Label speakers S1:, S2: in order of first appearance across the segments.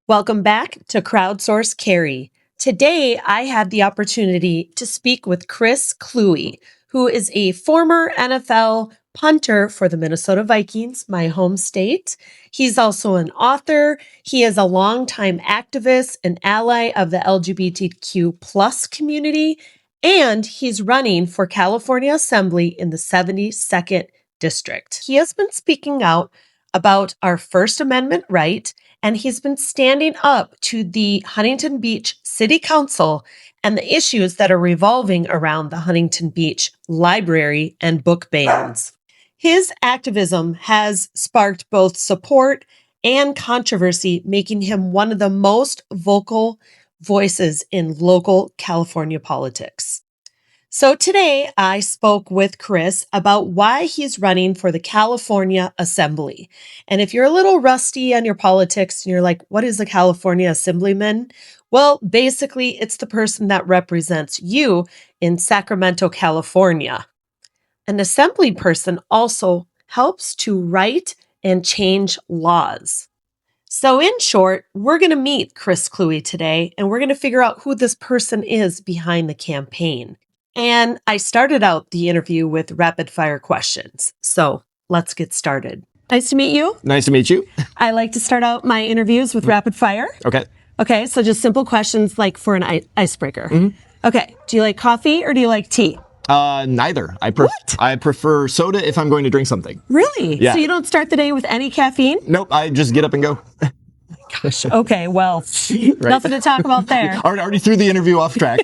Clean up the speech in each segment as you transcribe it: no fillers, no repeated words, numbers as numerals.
S1: Welcome back to Crowdsource Carry. Today, I had the opportunity to speak with Chris Kluwe, who is a former NFL punter for the Minnesota Vikings, my home state. He's also an author. He is a longtime activist and ally of the LGBTQ plus community, and he's running for California Assembly in the 72nd District. He has been speaking out about our First Amendment right, and he's been standing up to the Huntington Beach City Council and the issues that are revolving around the Huntington Beach library and book bans. His activism has sparked both support and controversy, making him one of the most vocal voices in local California politics. So today I spoke with Chris about why he's running for the California Assembly. And if you're a little rusty on your politics and you're like, what is a California Assemblyman? Well, basically it's the person that represents you in Sacramento, California. An assembly person also helps to write and change laws. So in short, we're going to meet Chris Kluwe today, and we're going to figure out who this person is behind the campaign. And I started out the interview with rapid fire questions. So let's get started. Nice to meet you.
S2: Nice to meet you.
S1: I like to start out my interviews with rapid fire. Okay, so just simple questions like for an icebreaker. Okay, do you like coffee or do you like tea?
S2: Neither. I prefer soda if I'm going to drink something.
S1: Really?
S2: Yeah.
S1: So you don't start the day with any caffeine?
S2: Nope, I just get up and go.
S1: Gosh, okay, well, nothing to talk about there.
S2: Already threw the interview off track.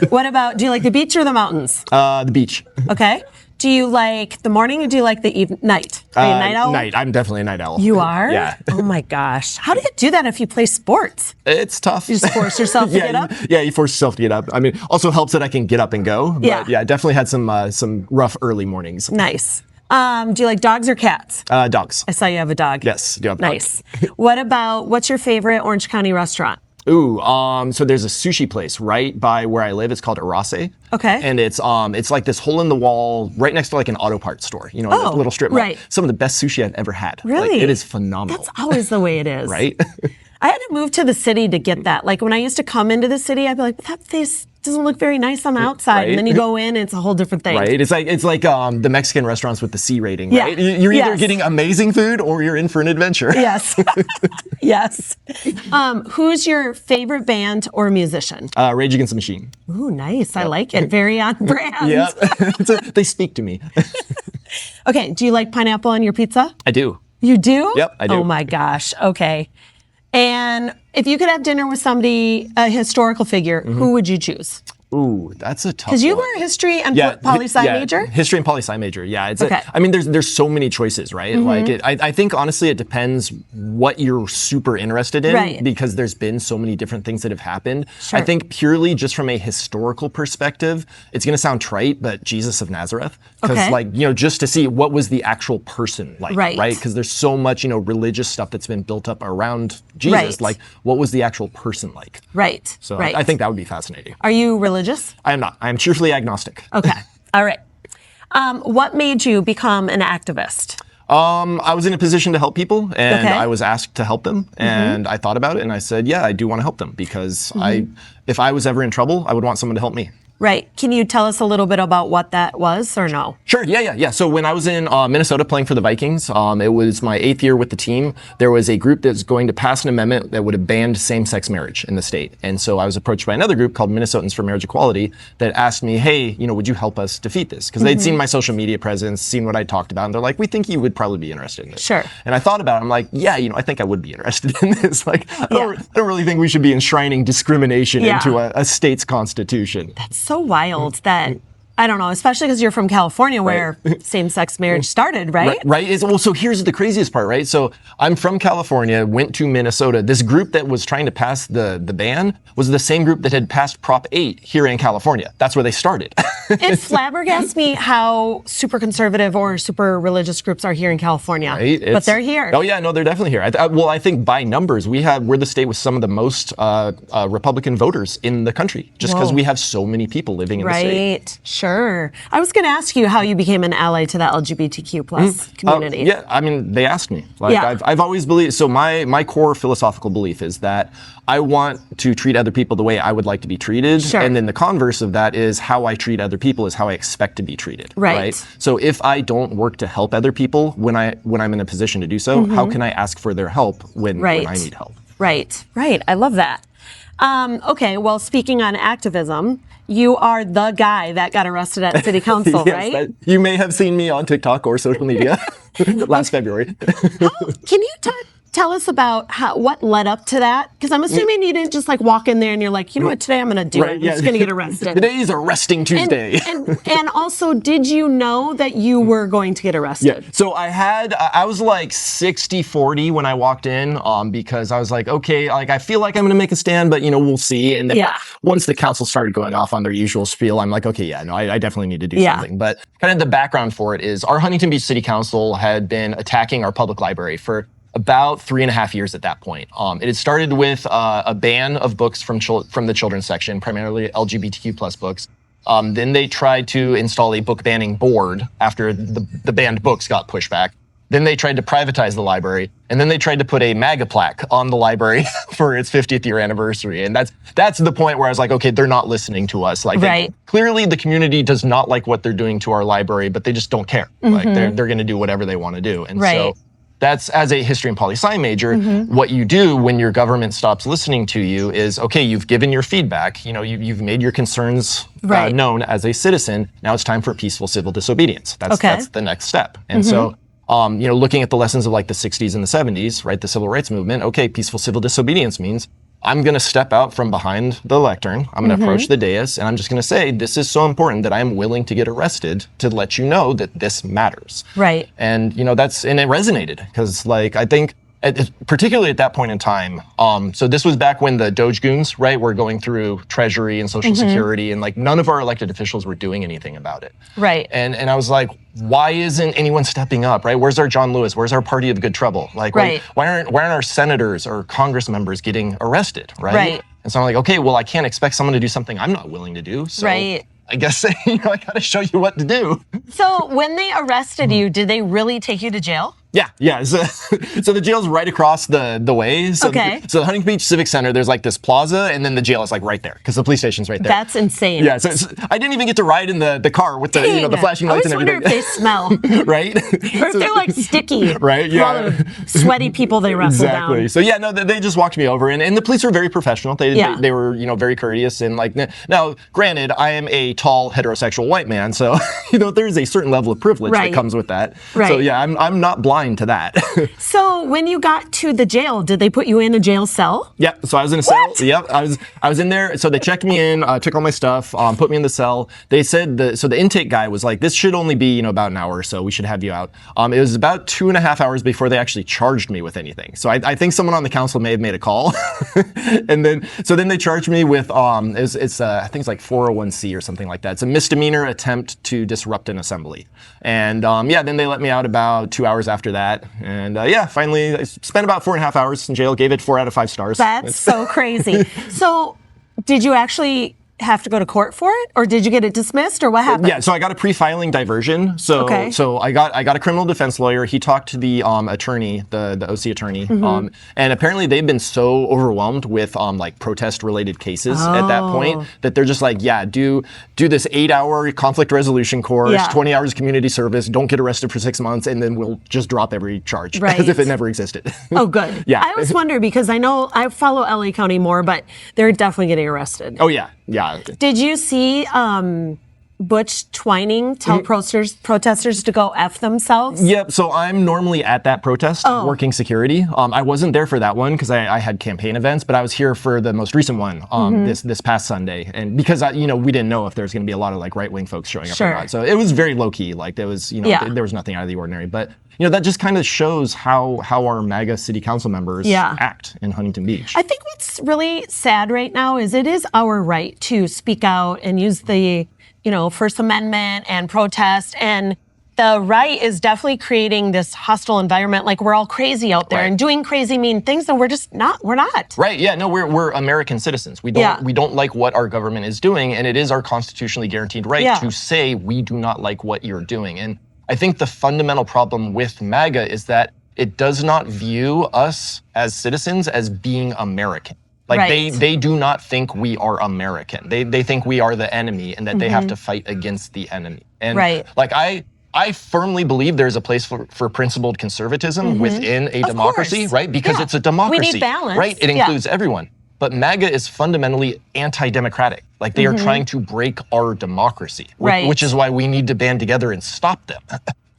S1: What about, do you like the beach or the mountains?
S2: The beach.
S1: Okay. Do you like the morning or do you like the night? Are you a night owl?
S2: Night. I'm definitely a night owl.
S1: You are?
S2: Yeah.
S1: Oh my gosh. How do you do that if you play sports?
S2: It's tough.
S1: You just force yourself to get up?
S2: Yeah, you force yourself to get up. I mean, also helps that I can get up and go. But yeah, I definitely had some rough early mornings.
S1: Nice. Do you like dogs or cats?
S2: Dogs.
S1: I saw you have a dog.
S2: Yes, do have a dog.
S1: Nice. What's your favorite Orange County restaurant?
S2: Ooh, so there's a sushi place right by where I live. It's called Arase.
S1: Okay.
S2: And it's like this hole in the wall right next to like an auto parts store, you know, a little strip mall.
S1: Right.
S2: Some of the best sushi I've ever had.
S1: Really?
S2: Like, it is phenomenal.
S1: That's always the way it is.
S2: Right?
S1: I had to move to the city to get that. Like when I used to come into the city, I'd be like, that place doesn't look very nice on the outside.
S2: Right.
S1: And then you go in and it's a whole different thing.
S2: Right. It's like the Mexican restaurants with the C rating,
S1: Yeah.
S2: right? You're either getting amazing food or you're in for an adventure.
S1: Yes. Yes. Who's your favorite band or musician?
S2: Rage Against the Machine.
S1: Ooh, nice. I like it. Very on brand.
S2: Yeah. They speak to me.
S1: Okay. Do you like pineapple on your pizza?
S2: I do.
S1: You do?
S2: Yep, I do.
S1: Oh my gosh. Okay. And if you could have dinner with somebody, a historical figure, who would you choose?
S2: Ooh, that's a tough one.
S1: Because you were a history and poli-sci major?
S2: History and poli-sci major, yeah.
S1: Okay.
S2: I mean, there's so many choices, right? Like, I think, honestly, it depends what you're super interested in.
S1: Right.
S2: Because there's been so many different things that have happened.
S1: Sure.
S2: I think purely just from a historical perspective, it's going to sound trite, but Jesus of Nazareth. Because,
S1: Okay.
S2: just to see what was the actual person like,
S1: Right.
S2: Because there's so much, religious stuff that's been built up around Jesus.
S1: Right.
S2: Like, what was the actual person like?
S1: Right.
S2: So
S1: right.
S2: I think that would be fascinating.
S1: Are you religious?
S2: I am not. I am cheerfully agnostic.
S1: Okay. All right. What made you become an activist?
S2: I was in a position to help people, and
S1: Okay.
S2: I was asked to help them, and I thought about it, and I said, yeah, I do want to help them, because if I was ever in trouble, I would want someone to help me.
S1: Right. Can you tell us a little bit about what that was or no?
S2: Sure, yeah. So when I was in Minnesota playing for the Vikings, it was my 8th year with the team. There was a group that's going to pass an amendment that would have banned same-sex marriage in the state. And so I was approached by another group called Minnesotans for Marriage Equality that asked me, hey, would you help us defeat this? Because they'd seen my social media presence, seen what I talked about, and they're like, we think you would probably be interested in this.
S1: Sure.
S2: And I thought about it, I'm like, yeah, I think I would be interested in this. Like, I don't really think we should be enshrining discrimination into a state's constitution.
S1: That's so wild that, I don't know, especially because you're from California where same-sex marriage started, right?
S2: Right. Well, so here's the craziest part, right? So I'm from California, went to Minnesota. This group that was trying to pass the ban was the same group that had passed Prop 8 here in California. That's where they started.
S1: It flabbergasts me how super conservative or super religious groups are here in California.
S2: Right?
S1: But they're here.
S2: Oh yeah, no, they're definitely here. I think by numbers, we're the state with some of the most Republican voters in the country, just because we have so many people living in the state.
S1: Sure. Sure. I was going to ask you how you became an ally to the LGBTQ plus community.
S2: Yeah, I mean, they asked me. Like,
S1: Yeah.
S2: I've always believed. So my core philosophical belief is that I want to treat other people the way I would like to be treated,
S1: Sure.
S2: and then the converse of that is how I treat other people is how I expect to be treated.
S1: Right.
S2: So if I don't work to help other people when I'm in a position to do so, how can I ask for their help when I need help?
S1: Right. I love that. Okay, well, speaking on activism, you are the guy that got arrested at City Council,
S2: Yes,
S1: right?
S2: you may have seen me on TikTok or social media last February.
S1: Can you tell us about what led up to that? Because I'm assuming you didn't just like walk in there and you're like, you know what, today I'm going to do it. I'm just going to get arrested.
S2: Today is Arresting Tuesday.
S1: And also, did you know that you were going to get arrested?
S2: Yeah. So I was like 60-40 when I walked in, because I was like, okay, like I feel like I'm going to make a stand, but we'll see. And then once the council started going off on their usual spiel, I'm like, okay, yeah, no, I definitely need to do something. But kind of the background for it is our Huntington Beach City Council had been attacking our public library for about 3.5 years at that point. It had started with a ban of books from the children's section, primarily LGBTQ plus books. Then they tried to install a book banning board after the banned books got pushed back. Then they tried to privatize the library, and then they tried to put a MAGA plaque on the library for its 50th year anniversary. And that's the point where I was like, okay, they're not listening to us. Like, clearly the community does not like what they're doing to our library, but they just don't care. Like they're going to do whatever they want to do. And so that's, as a history and poli-sci major, what you do when your government stops listening to you is, okay, you've given your feedback, you've made your concerns known as a citizen. Now it's time for peaceful civil disobedience. That's the next step. And so, looking at the lessons of like the 60s and the 70s, right, the civil rights movement, okay, peaceful civil disobedience means I'm going to step out from behind the lectern. I'm going to approach the dais, and I'm just going to say, this is so important that I'm willing to get arrested to let you know that this matters.
S1: Right.
S2: And, and it resonated because, like, I think, particularly at that point in time, so this was back when the Doge goons, right, were going through Treasury and Social Security, and like none of our elected officials were doing anything about it.
S1: Right.
S2: And I was like, why isn't anyone stepping up, right? Where's our John Lewis? Where's our Party of Good Trouble? Like, why aren't our senators or Congress members getting arrested, right?
S1: Right.
S2: And so I'm like, okay, well, I can't expect someone to do something I'm not willing to do. So I guess I got to show you what to do.
S1: So when they arrested you, did they really take you to jail?
S2: Yeah. So the jail's right across the way. So the Huntington Beach Civic Center, there's like this plaza, and then the jail is like right there because the police station's right there.
S1: That's insane.
S2: Yeah. So I didn't even get to ride in the car with the the flashing lights and everything.
S1: I always wonder if they smell.
S2: Right.
S1: Or if they're like sticky.
S2: Right. Yeah.
S1: All the sweaty people they wrestle down.
S2: So yeah, no, they just walked me over, and the police were very professional. They were very courteous, and like now, granted, I am a tall heterosexual white man, so there's a certain level of privilege that comes with that. Right. So yeah, I'm not blind to that.
S1: So when you got to the jail, did they put you in a jail cell?
S2: Yeah, so I was in a cell. Yep, I was in there. So they checked me in, took all my stuff, put me in the cell. They said the intake guy was like, this should only be about an hour or so. We should have you out. It was about 2.5 hours before they actually charged me with anything. So I think someone on the council may have made a call, and then they charged me with I think it's like 401C or something like that. It's a misdemeanor attempt to disrupt an assembly. And then they let me out about 2 hours after that. And finally, I spent about 4.5 hours in jail, gave it 4 out of 5 stars.
S1: That's so crazy. So did you actually have to go to court for it, or did you get it dismissed, or what happened?
S2: Yeah, so I got a pre-filing diversion. So I got a criminal defense lawyer. He talked to the attorney, the OC attorney, and apparently they've been so overwhelmed with like protest-related cases at that point that they're just like, do this 8-hour conflict resolution course, 20 hours community service, don't get arrested for 6 months, and then we'll just drop every charge as if it never existed.
S1: Oh, good. I always wonder because I know I follow LA County more, but they're definitely getting arrested.
S2: Oh yeah.
S1: Did you see Butch Twining tell protesters to go F themselves?
S2: Yep. So I'm normally at that protest working security. I wasn't there for that one because I had campaign events, but I was here for the most recent one this past Sunday. And because we didn't know if there was going to be a lot of like right-wing folks showing up or not. So it was very low-key. Like there was, there was nothing out of the ordinary. But that just kind of shows how our MAGA city council members act in Huntington Beach.
S1: I think what's really sad right now is it is our right to speak out and use the First Amendment and protest. And the right is definitely creating this hostile environment. Like we're all crazy out there and doing crazy, mean things, and we're just not. We're not.
S2: Right. Yeah. No, we're American citizens. We don't like what our government is doing, and it is our constitutionally guaranteed right to say we do not like what you're doing. And I think the fundamental problem with MAGA is that it does not view us as citizens as being American. Like they do not think we are American. They think we are the enemy and that they have to fight against the enemy. And like I firmly believe there's a place for principled conservatism within a democracy, right? Because it's a democracy.
S1: We need balance.
S2: Right? It includes everyone. But MAGA is fundamentally anti-democratic. Like they are trying to break our democracy, which is why we need to band together and stop them.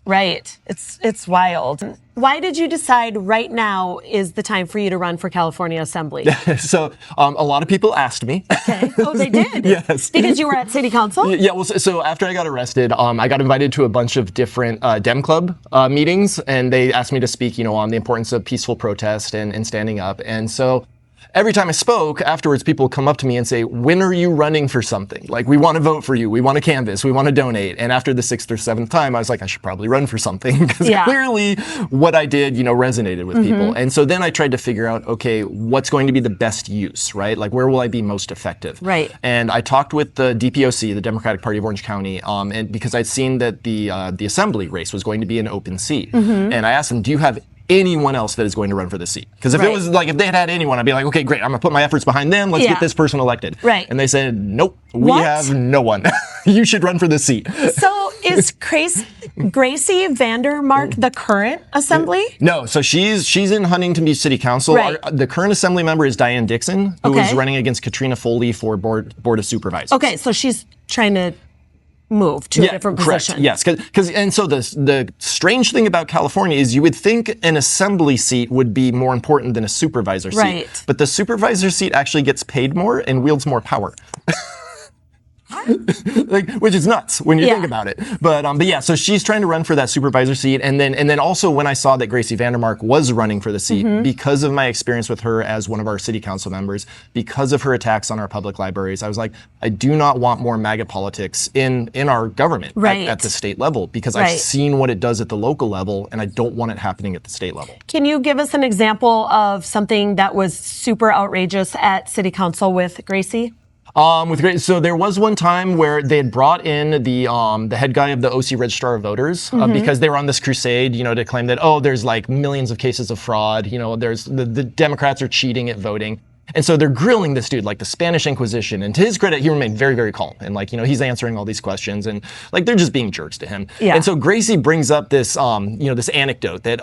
S1: Right. It's wild. Why did you decide right now is the time for you to run for California Assembly?
S2: So a lot of people asked me.
S1: Okay. Oh, they did?
S2: Yes.
S1: Because you were at City Council?
S2: Yeah, well, so after I got arrested, I got invited to a bunch of different Dem Club meetings, and they asked me to speak, on the importance of peaceful protest and standing up. And so every time I spoke, afterwards, people come up to me and say, when are you running for something? Like, we want to vote for you. We want to canvass. We want to donate. And after the 6th or 7th time, I was like, I should probably run for something. Because clearly what I did, resonated with people. And so then I tried to figure out, okay, what's going to be the best use, right? Like, where will I be most effective?
S1: Right.
S2: And I talked with the DPOC, the Democratic Party of Orange County, and because I'd seen that the assembly race was going to be an open seat. And I asked them, do you have anyone else that is going to run for the seat? Because if it was like, if they had anyone, I'd be like, okay, great, I'm gonna put my efforts behind them, let's get this person elected.
S1: Right.
S2: And they said, nope, we have no one. You should run for the seat.
S1: So is Gracie Vandermark the current assembly?
S2: No, so she's in Huntington Beach City Council. The current assembly member is Diane Dixon, who is running against Katrina Foley for Board of Supervisors.
S1: Okay, so she's trying to move to a different position.
S2: Yes, and so the strange thing about California is you would think an assembly seat would be more important than a supervisor seat. But the supervisor seat actually gets paid more and wields more power. Which is nuts when you think about it. But yeah, so she's trying to run for that supervisor seat, and then also when I saw that Gracie Vandermark was running for the seat, because of my experience with her as one of our city council members, because of her attacks on our public libraries, I was like, I do not want more MAGA politics in our government at the state level, because I've seen what it does at the local level, and I don't want it happening at the state level.
S1: Can you give us an example of something that was super outrageous at city council with Gracie?
S2: So there was one time where they had brought in the head guy of the OC Registrar of Voters because they were on this crusade, to claim that, there's like millions of cases of fraud, there's the Democrats are cheating at voting. And so they're grilling this dude like the Spanish Inquisition. And to his credit, he remained very, very calm. And he's answering all these questions, and they're just being jerks to him. And so Gracie brings up this, this anecdote that,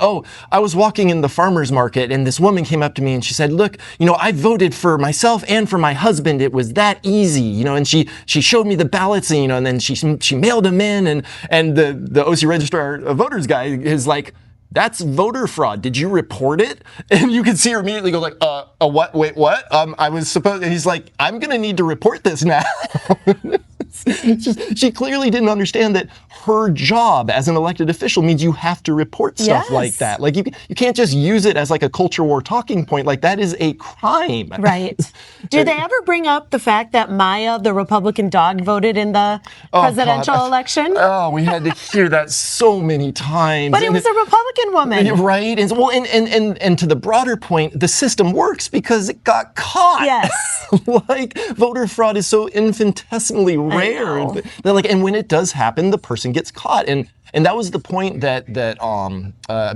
S2: I was walking in the farmer's market and this woman came up to me and she said, look, I voted for myself and for my husband. It was that easy, and she showed me the ballots, and then she mailed them in, and the OC Registrar of Voters guy is like, that's voter fraud. Did you report it? And you can see her immediately go like, what? Wait, what? I was supposed, he's like, I'm gonna need to report this now. She clearly didn't understand that her job as an elected official means you have to report stuff like that. Like you can't just use it as like a culture war talking point. Like that is a crime.
S1: Right. Did they ever bring up the fact that Maya, the Republican dog, voted in the presidential election?
S2: Oh, we had to hear that so many times.
S1: But it was a Republican woman.
S2: Right. And to the broader point, the system works because it got caught.
S1: Yes.
S2: Like voter fraud is so infinitesimally rare. And when it does happen, the person gets caught. And that was the point that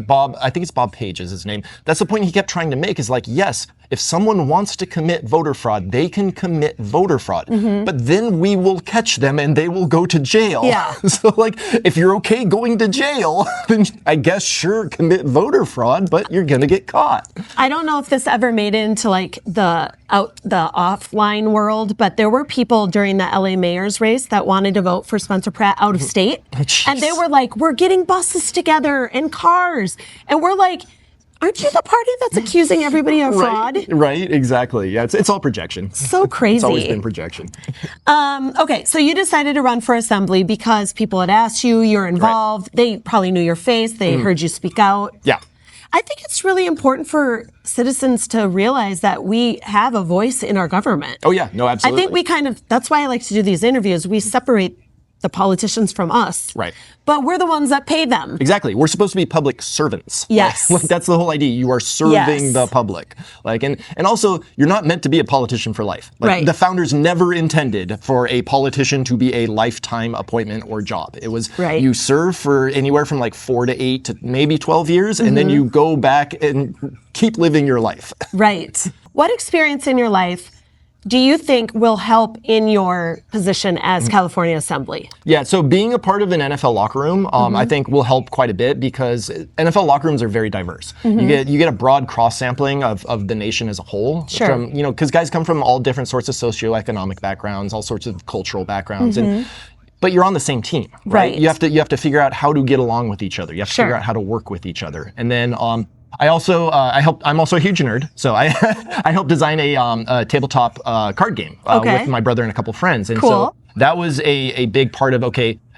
S2: Bob, I think it's Bob Page is his name. That's the point he kept trying to make is like, yes, if someone wants to commit voter fraud, they can commit voter fraud. But then we will catch them and they will go to jail.
S1: Yeah.
S2: So like, if you're okay going to jail, then I guess sure, commit voter fraud, but you're gonna get caught.
S1: I don't know if this ever made it into like the offline world, but there were people during the LA mayor's race that wanted to vote for Spencer Pratt out of state. And they were like, we're getting buses together and cars. And we're like, aren't you the party that's accusing everybody of fraud?
S2: Right, exactly. Yeah, it's all projection.
S1: So crazy.
S2: It's always been projection.
S1: Okay, so you decided to run for assembly because people had asked you, you're involved. They probably knew your face. They heard you speak out.
S2: Yeah.
S1: I think it's really important for citizens to realize that we have a voice in our government.
S2: Oh yeah, no, absolutely.
S1: I think that's why I like to do these interviews. We separate the politicians from us.
S2: Right.
S1: But we're the ones that pay them.
S2: Exactly. We're supposed to be public servants.
S1: Yes.
S2: Like, that's the whole idea. You are serving the public. Like, and also, you're not meant to be a politician for life. Like,
S1: Right.
S2: the founders never intended for a politician to be a lifetime appointment or job. It was you serve for anywhere from like 4 to 8 to maybe 12 years, and then you go back and keep living your life.
S1: Right. What experience in your life do you think will help in your position as California Assembly?
S2: Yeah, so being a part of an NFL locker room, I think will help quite a bit because NFL locker rooms are very diverse. You get a broad cross sampling of the nation as a whole.
S1: Sure.
S2: From, because guys come from all different sorts of socioeconomic backgrounds, all sorts of cultural backgrounds, but you're on the same team, right? You have to figure out how to get along with each other. You have to figure out how to work with each other, and then. I'm also a huge nerd, so I helped design a tabletop card game with my brother and a couple friends, and so that was a big part of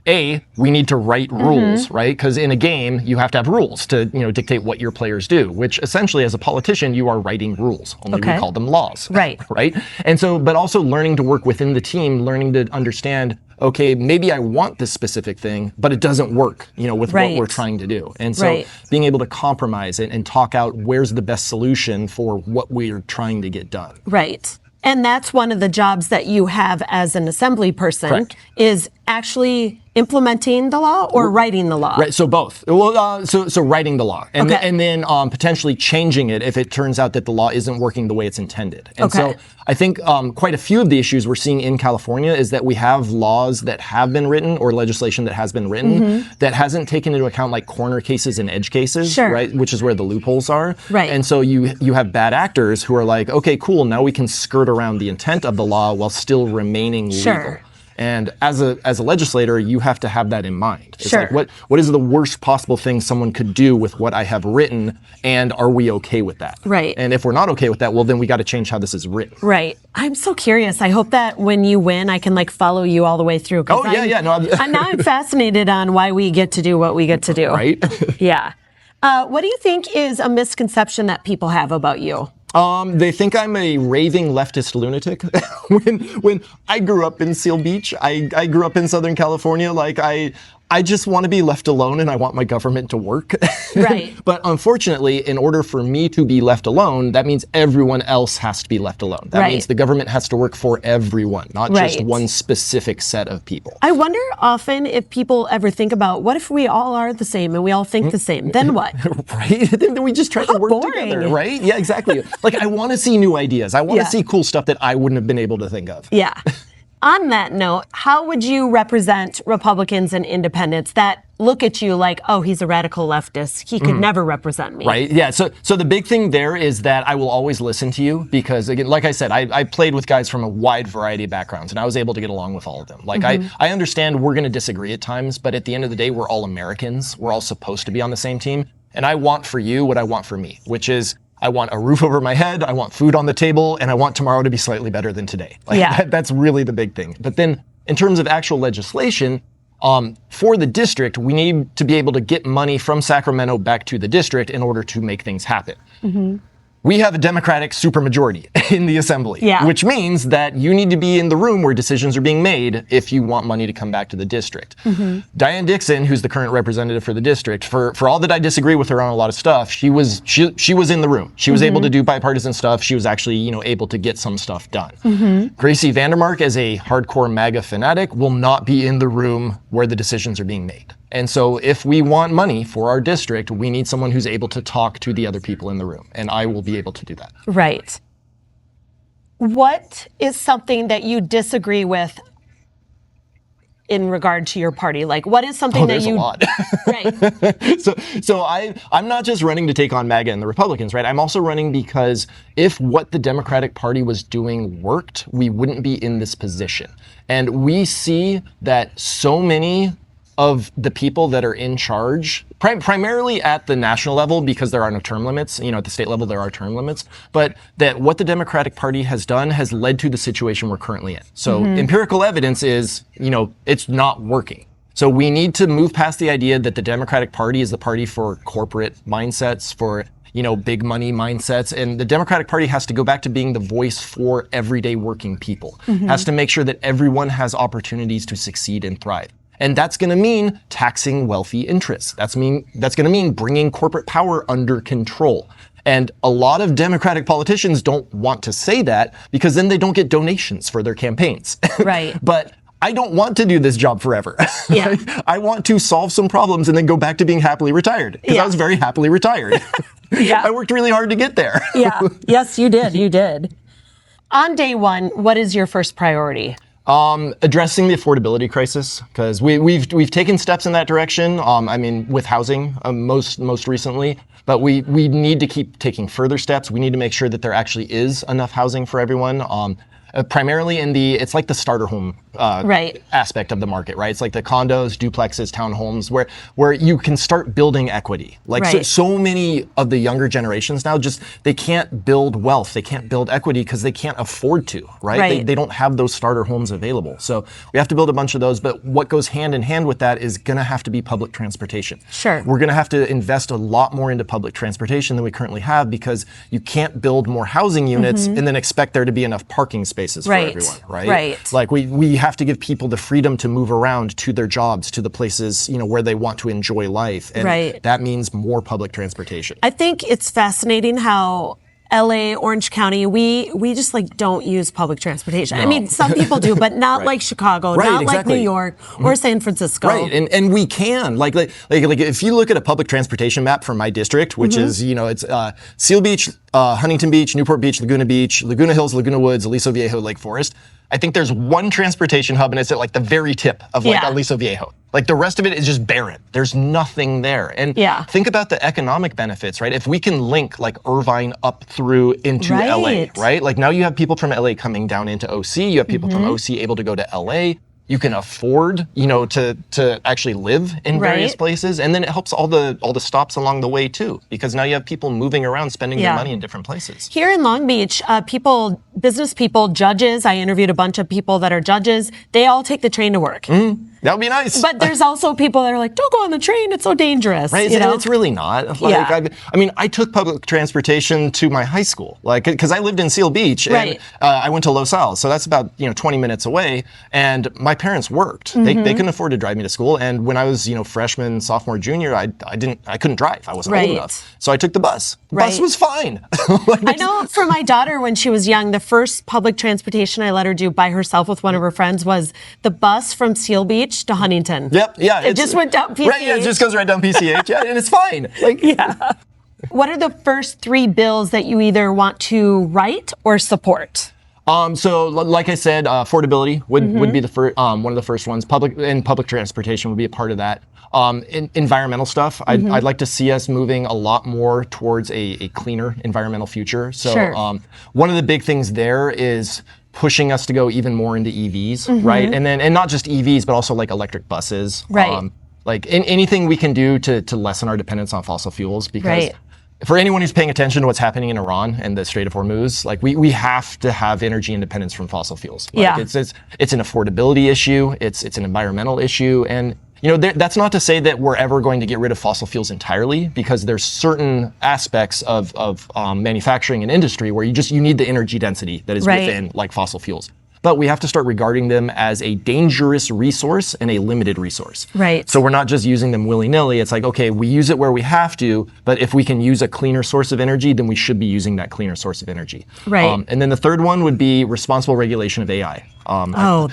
S2: we need to write rules, right? Because in a game you have to have rules to dictate what your players do, which essentially as a politician you are writing rules. Only we call them laws, right? And so, but also learning to work within the team, learning to understand. Okay, maybe I want this specific thing, but it doesn't work, with what we're trying to do. And so being able to compromise it and talk out where's the best solution for what we're trying to get done.
S1: Right. And that's one of the jobs that you have as an assembly person is actually implementing the law or writing the law?
S2: Right, so both. Well, so writing the law, and then potentially changing it if it turns out that the law isn't working the way it's intended. And so I think quite a few of the issues we're seeing in California is that we have laws that have been written or legislation that has been written that hasn't taken into account like corner cases and edge cases, right? Which is where the loopholes are. Right. And so you have bad actors who are like, okay, cool, now we can skirt around the intent of the law while still remaining legal. And as a legislator, you have to have that in mind. It's like, what is the worst possible thing someone could do with what I have written, and are we okay with that? Right. And if we're not okay with that, well, then we got to change how this is written.
S1: Right. I'm so curious. I hope that when you win, I can like follow you all the way through.
S2: Oh, yeah. No,
S1: I'm fascinated on why we get to do what we get to do.
S2: Right.
S1: Yeah. What do you think is a misconception that people have about you?
S2: They think I'm a raving leftist lunatic. when I grew up in Seal Beach, I grew up in Southern California, like I just want to be left alone and I want my government to work.
S1: Right.
S2: But unfortunately, in order for me to be left alone, that means everyone else has to be left alone. That means the government has to work for everyone, not just one specific set of people.
S1: I wonder often if people ever think about, what if we all are the same and we all think the same? Then what?
S2: Right? Then we just try to work together, right? Yeah, exactly. Like, I want to see new ideas. I want to see cool stuff that I wouldn't have been able to think of.
S1: Yeah. On that note, how would you represent Republicans and independents that look at you like, oh, he's a radical leftist, he could never represent me?
S2: Right, yeah, so the big thing there is that I will always listen to you because, again, like I said, I played with guys from a wide variety of backgrounds and I was able to get along with all of them. Like, I understand we're gonna disagree at times, but at the end of the day, we're all Americans. We're all supposed to be on the same team. And I want for you what I want for me, which is I want a roof over my head, I want food on the table, and I want tomorrow to be slightly better than today. Like, that's really the big thing. But then in terms of actual legislation, for the district, we need to be able to get money from Sacramento back to the district in order to make things happen. We have a Democratic supermajority in the assembly, which means that you need to be in the room where decisions are being made if you want money to come back to the district. Diane Dixon, who's the current representative for the district, for all that I disagree with her on a lot of stuff, she was in the room. She was able to do bipartisan stuff. She was actually, able to get some stuff done. Gracie Vandermark, as a hardcore MAGA fanatic, will not be in the room where the decisions are being made. And so if we want money for our district, we need someone who's able to talk to the other people in the room. And I will be able to do that.
S1: Right. What is something that you disagree with in regard to your party? Like, what is something that you...
S2: a lot.
S1: Right.
S2: So I'm not just running to take on MAGA and the Republicans, right? I'm also running because if what the Democratic Party was doing worked, we wouldn't be in this position. And we see that so many of the people that are in charge, primarily at the national level, because there are no term limits, at the state level there are term limits, but that what the Democratic Party has done has led to the situation we're currently in. So empirical evidence is, it's not working. So we need to move past the idea that the Democratic Party is the party for corporate mindsets, for big money mindsets. And the Democratic Party has to go back to being the voice for everyday working people, has to make sure that everyone has opportunities to succeed and thrive. And that's going to mean taxing wealthy interests. That's going to mean bringing corporate power under control. And a lot of Democratic politicians don't want to say that because then they don't get donations for their campaigns.
S1: Right.
S2: But I don't want to do this job forever.
S1: Yeah.
S2: I want to solve some problems and then go back to being happily retired, because I was very happily retired.
S1: Yeah.
S2: I worked really hard to get there.
S1: Yeah. Yes, you did. You did. On day one, what is your first priority?
S2: Addressing the affordability crisis, because we've taken steps in that direction. I mean, with housing, most recently, but we need to keep taking further steps. We need to make sure that there actually is enough housing for everyone. Primarily it's like the starter home aspect of the market, right? It's like the condos, duplexes, townhomes, where you can start building equity. Like so many of the younger generations now, they can't build wealth, they can't build equity because they can't afford to, right? They don't have those starter homes available. So we have to build a bunch of those, but what goes hand in hand with that is gonna have to be public transportation.
S1: Sure.
S2: We're gonna have to invest a lot more into public transportation than we currently have, because you can't build more housing units and then expect there to be enough parking spaces for everyone, right? Like we have to give people the freedom to move around to their jobs, to the places, where they want to enjoy life. And that means more public transportation.
S1: I think it's fascinating how LA, Orange County, we just don't use public transportation. No. I mean, some people do, but not like Chicago, not like New York or San Francisco.
S2: Right, and we can. Like if you look at a public transportation map for my district, which is, it's Seal Beach, Huntington Beach, Newport Beach, Laguna Hills, Laguna Woods, Aliso Viejo, Lake Forest. I think there's one transportation hub, and it's at the very tip of Aliso Viejo. The rest of it is just barren. There's nothing there. And think about the economic benefits, right? If we can link Irvine up through into LA, right? Now you have people from LA coming down into OC. You have people from OC able to go to LA. You can afford, to actually live in various places, and then it helps all the stops along the way too, because now you have people moving around, spending their money in different places.
S1: Here in Long Beach, business people, judges. I interviewed a bunch of people that are judges. They all take the train to work.
S2: That would be nice.
S1: But there's also people that are like, don't go on the train, it's so dangerous.
S2: Right, it's really not. I took public transportation to my high school, because I lived in Seal Beach, and I went to Los Al, so that's about 20 minutes away, and my parents worked. They couldn't afford to drive me to school, and when I was freshman, sophomore, junior, I couldn't drive. I wasn't old enough, so I took the bus. The bus was fine.
S1: I know for my daughter, when she was young, the first public transportation I let her do by herself with one of her friends was the bus from Seal Beach to Huntington.
S2: Yep, yeah.
S1: It just went down PCH.
S2: Right, yeah, it just goes right down PCH, and it's fine.
S1: What are the first three bills that you either want to write or support?
S2: So, like I said, affordability would be the first, one of the first ones. Public transportation would be a part of that. Environmental stuff. I'd like to see us moving a lot more towards a cleaner environmental future. So, one of the big things there is pushing us to go even more into EVs, right? And not just EVs, but also electric buses.
S1: Right.
S2: Anything we can do to lessen our dependence on fossil fuels, because for anyone who's paying attention to what's happening in Iran and the Strait of Hormuz, we have to have energy independence from fossil fuels. It's an affordability issue, it's an environmental issue, and that's not to say that we're ever going to get rid of fossil fuels entirely, because there's certain aspects of manufacturing and industry where you need the energy density that is within fossil fuels. But we have to start regarding them as a dangerous resource and a limited resource.
S1: Right.
S2: So we're not just using them willy-nilly. It's okay, we use it where we have to, but if we can use a cleaner source of energy, then we should be using that cleaner source of energy.
S1: Right.
S2: And then the third one would be responsible regulation of AI.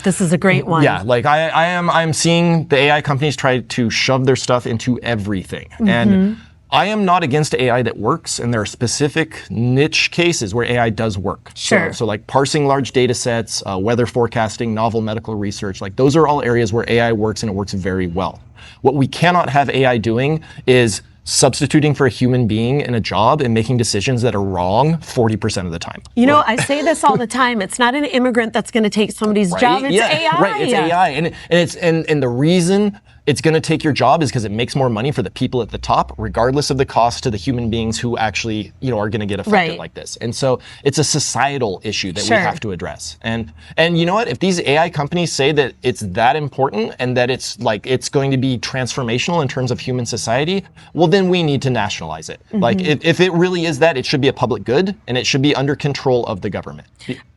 S1: This is a great one.
S2: Yeah, I'm seeing the AI companies try to shove their stuff into everything. And I am not against AI that works, and there are specific niche cases where AI does work.
S1: Sure.
S2: So parsing large data sets, weather forecasting, novel medical research, those are all areas where AI works, and it works very well. What we cannot have AI doing is substituting for a human being in a job and making decisions that are wrong 40% of the time.
S1: I say this all the time. It's not an immigrant that's going to take somebody's job. It's AI.
S2: Right, it's AI. And the reason it's going to take your job is because it makes more money for the people at the top, regardless of the cost to the human beings who actually, are going to get affected like this. And so it's a societal issue that we have to address. And you know what? If these AI companies say that it's that important and that it's going to be transformational in terms of human society, well, then we need to nationalize it. Like if it really is that, it should be a public good and it should be under control of the government.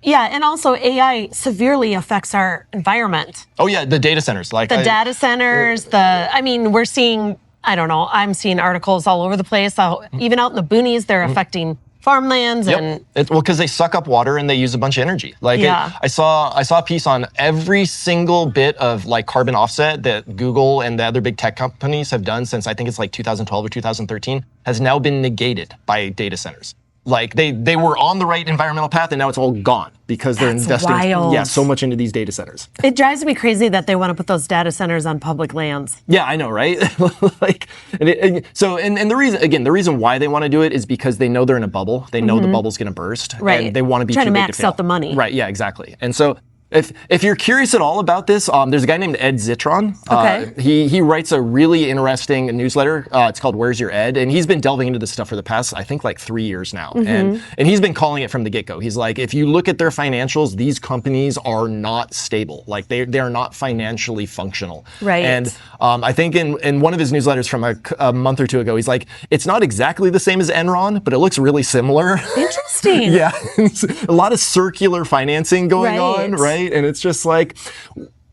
S1: Yeah, and also AI severely affects our environment.
S2: Oh yeah, the data centers.
S1: Data centers, we're seeing, I don't know, I'm seeing articles all over the place. Even out in the boonies, they're affecting farmlands. And
S2: because they suck up water and they use a bunch of energy. I saw a piece on every single bit of carbon offset that Google and the other big tech companies have done since I think it's 2012 or 2013 has now been negated by data centers. They were on the right environmental path and now it's all gone because they're investing so much into these data centers.
S1: It drives me crazy that they want to put those data centers on public lands.
S2: Yeah, I know, right? The reason why they want to do it is because they know they're in a bubble. They know the bubble's going to burst.
S1: Right.
S2: And they want to be
S1: trying
S2: too
S1: to
S2: big
S1: max
S2: to fail.
S1: out the money.
S2: Right, yeah, exactly. And so if you're curious at all about this, there's a guy named Ed Zitron. He writes a really interesting newsletter. It's called Where's Your Ed? And he's been delving into this stuff for the past, I think, 3 years now. And he's been calling it from the get-go. He's like, if you look at their financials, these companies are not stable. They are not financially functional.
S1: Right.
S2: And I think in one of his newsletters from a month or two ago, he's like, it's not exactly the same as Enron, but it looks really similar.
S1: Interesting.
S2: Yeah. A lot of circular financing going on, right? And it's just I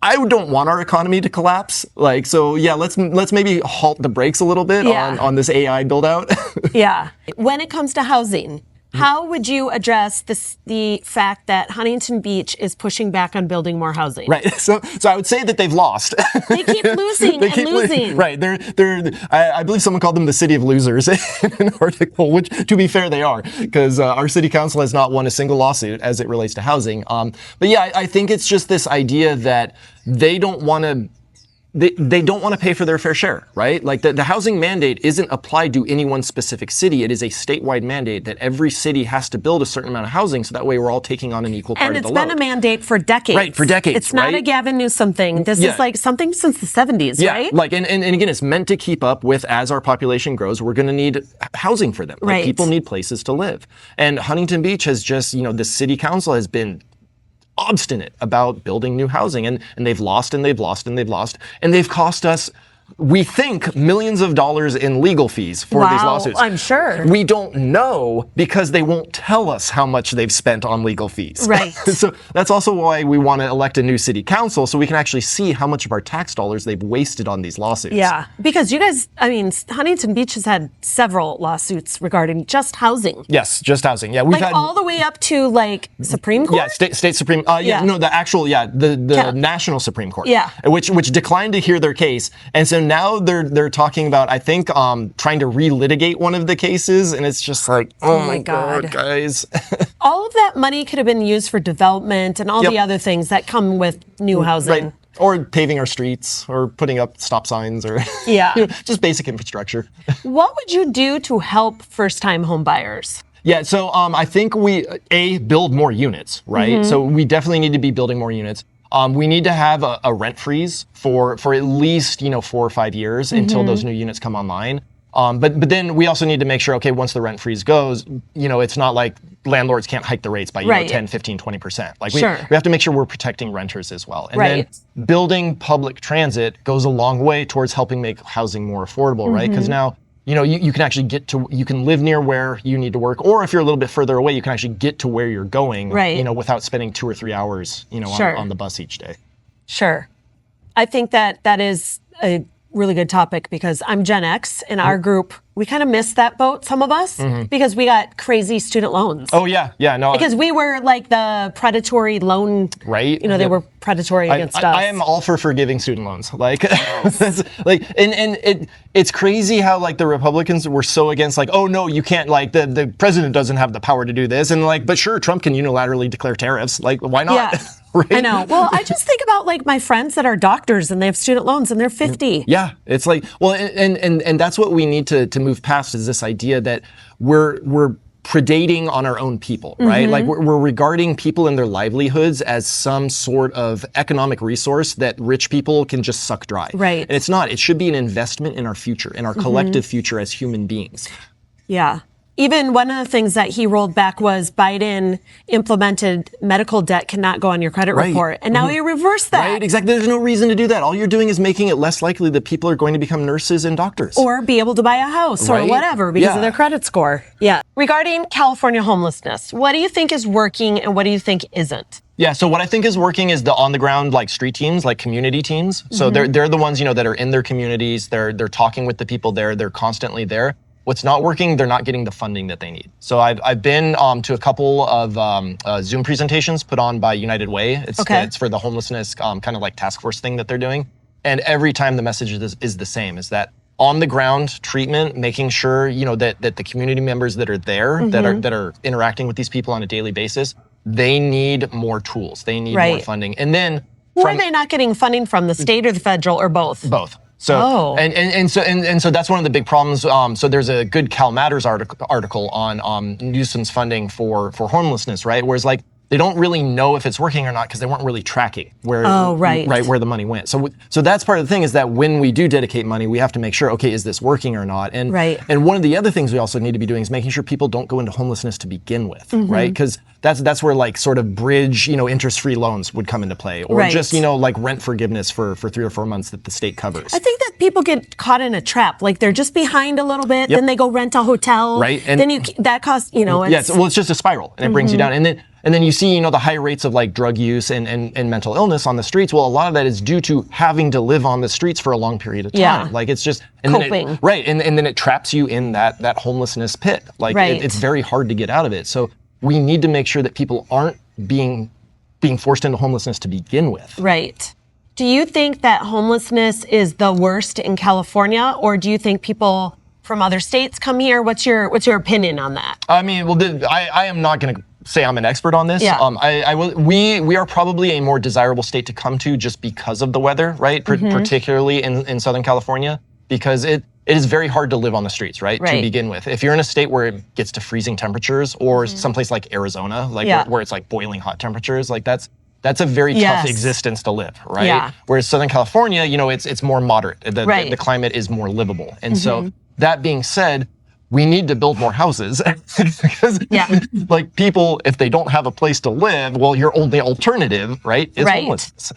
S2: don't want our economy to collapse. Let's maybe halt the brakes a little bit on this AI build out.
S1: Yeah. When it comes to housing, how would you address the fact that Huntington Beach is pushing back on building more housing?
S2: Right. So I would say that they've lost.
S1: They keep losing and losing.
S2: Right. I believe someone called them the city of losers in an article, which to be fair, they are, because our city council has not won a single lawsuit as it relates to housing. But yeah, I think it's just this idea that they don't want to they don't want to pay for their fair share, right? The housing mandate isn't applied to any one specific city. It is a statewide mandate that every city has to build a certain amount of housing, so that way we're all taking on an equal part of the load.
S1: And it's been a mandate for decades.
S2: Right, for decades,
S1: It's not a Gavin Newsom thing. This is something since the 70s, right?
S2: And again, it's meant to keep up with, as our population grows, we're going to need housing for them.
S1: Right.
S2: People need places to live. And Huntington Beach has just, the city council has been obstinate about building new housing, and they've lost and they've lost and they've lost, and they've cost us, we think, millions of dollars in legal fees for these lawsuits.
S1: I'm sure.
S2: We don't know because they won't tell us how much they've spent on legal fees.
S1: Right.
S2: So that's also why we want to elect a new city council, so we can actually see how much of our tax dollars they've wasted on these lawsuits.
S1: Yeah, because you guys, Huntington Beach has had several lawsuits regarding just housing.
S2: Yes, just housing. Yeah, we've had
S1: all the way up to Supreme Court.
S2: Yeah, state Supreme. The National Supreme Court.
S1: Yeah,
S2: which declined to hear their case, and so now they're talking about, I think, trying to relitigate one of the cases, and it's just oh my God, guys.
S1: All of that money could have been used for development and all the other things that come with new housing.
S2: Right. Or paving our streets, or putting up stop signs, or just basic infrastructure. What
S1: would you do to help first-time home buyers?
S2: Yeah, so I think we build more units, right? So we definitely need to be building more units. We need to have a rent freeze for at least 4 or 5 years until those new units come online. But then we also need to make sure, okay, once the rent freeze goes, it's not like landlords can't hike the rates by 10, 15, 20%. We have to make sure we're protecting renters as well. And then building public transit goes a long way towards helping make housing more affordable, right? Because now, you can actually you can live near where you need to work, or if you're a little bit further away, you can actually get to where you're going, without spending 2 or 3 hours, on the bus each day.
S1: Sure. I think that is a really good topic, because I'm Gen X. In our group, we kind of missed that boat, some of us, because we got crazy student loans.
S2: Oh, yeah. Yeah, no.
S1: Because we were the predatory loan.
S2: Right.
S1: They were predatory against us.
S2: I am all for forgiving student loans. It's crazy how the Republicans were so against oh no, you can't, the president doesn't have the power to do this, and but sure, Trump can unilaterally declare tariffs. Why not?
S1: Yeah.
S2: Right?
S1: I know. Well, I just think about my friends that are doctors and they have student loans and they're 50.
S2: Yeah, it's and that's what we need to move past, is this idea that we're predating on our own people, right? Like we're regarding people and their livelihoods as some sort of economic resource that rich people can just suck dry.
S1: Right.
S2: And it's not. It should be an investment in our future, in our collective future as human beings.
S1: Yeah. Even one of the things that he rolled back was Biden implemented medical debt cannot go on your credit report. And now he reversed that.
S2: Right, exactly. There's no reason to do that. All you're doing is making it less likely that people are going to become nurses and doctors.
S1: Or be able to buy a house or whatever because of their credit score. Yeah. Regarding California homelessness, what do you think is working and what do you think isn't?
S2: Yeah, so what I think is working is the on-the-ground like street teams, like community teams. So they're the ones, that are in their communities. They're talking with the people there. They're constantly there. What's not working, they're not getting the funding that they need. So I've been to a couple of Zoom presentations put on by United Way. It's for the homelessness kind of like task force thing that they're doing. And every time the message is the same, is that on the ground treatment, making sure, that the community members that are there, that are interacting with these people on a daily basis, they need more tools. They need more funding. And then
S1: who are they not getting funding from, the state or the federal or both?
S2: Both. So and so that's one of the big problems. So there's a good Cal Matters article on Newsom's funding for homelessness, right? Whereas like they don't really know if it's working or not because they weren't really tracking where where the money went. So that's part of the thing, is that when we do dedicate money, we have to make sure, okay, is this working or not? And one of the other things we also need to be doing is making sure people don't go into homelessness to begin with, right? Because that's where like sort of bridge, interest-free loans would come into play, or just like rent forgiveness for 3 or 4 months that the state covers.
S1: I think that people get caught in a trap, like they're just behind a little bit, then they go rent a hotel,
S2: and
S1: then that costs
S2: it's just a spiral, and it brings you down, and then you see, the high rates of like drug use and mental illness on the streets. Well, a lot of that is due to having to live on the streets for a long period of time.
S1: Yeah.
S2: Like it's just
S1: coping.
S2: And then it traps you in that homelessness pit. Like it's very hard to get out of it. So we need to make sure that people aren't being forced into homelessness to begin with.
S1: Right. Do you think that homelessness is the worst in California, or do you think people from other states come here? What's your opinion on that?
S2: I mean, I am not going to say I'm an expert on this.
S1: Yeah.
S2: We are probably a more desirable state to come to just because of the weather, right? Particularly in Southern California, because it is very hard to live on the streets, right? To begin with. If you're in a state where it gets to freezing temperatures, or someplace like Arizona, like where it's like boiling hot temperatures, like that's a very tough existence to live, right?
S1: Yeah.
S2: Whereas Southern California, it's more moderate. The climate is more livable. And so that being said, we need to build more houses because like people, if they don't have a place to live, well, your only alternative, right, is homelessness.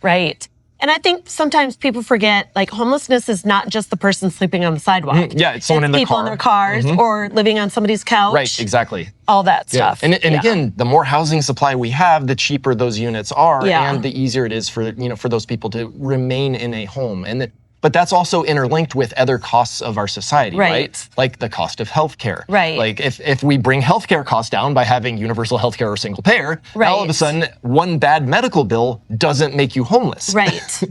S1: Right. And I think sometimes people forget, like, homelessness is not just the person sleeping on the sidewalk.
S2: It's someone in their car.
S1: People in their cars or living on somebody's couch.
S2: Right, exactly.
S1: All that stuff.
S2: And again, the more housing supply we have, the cheaper those units are, and the easier it is for those people to remain in a home. But that's also interlinked with other costs of our society, right? Like the cost of healthcare.
S1: Right.
S2: Like if we bring healthcare costs down by having universal healthcare or single payer, all of a sudden one bad medical bill doesn't make you homeless.
S1: Right.